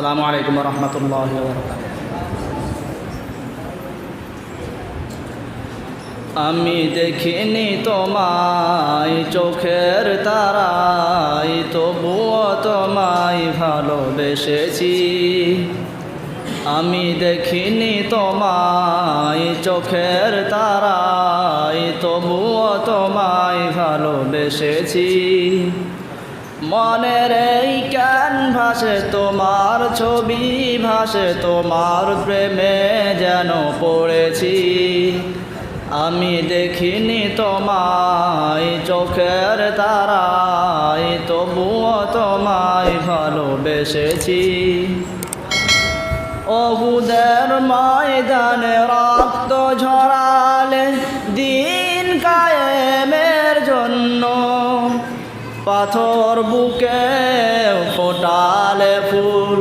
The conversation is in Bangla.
আসসালামু আলাইকুম ওয়া রাহমাতুল্লাহি ওয়া বারাকাতুহু। আমি দেখিনি তোমায় চোখের তারায়, তবুও তোমায় ভালোবেসেছি। আমি দেখিনি তোমায় চোখের তারায়, তবুও তোমায় ভালোবেসেছি। মনের এই ক্যানভাসে তোমার ছবি ভাসে, তোমার প্রেমে যেন পড়েছি। আমি দেখিনি তোমায় চোখের তারায়, তবুও তোমায় ভালোবেসেছি। ওহুদের ময়দানে রক্ত ঝরালে দিন কায়েমের জন্য, পাথর বুকে ফোটালে ফুল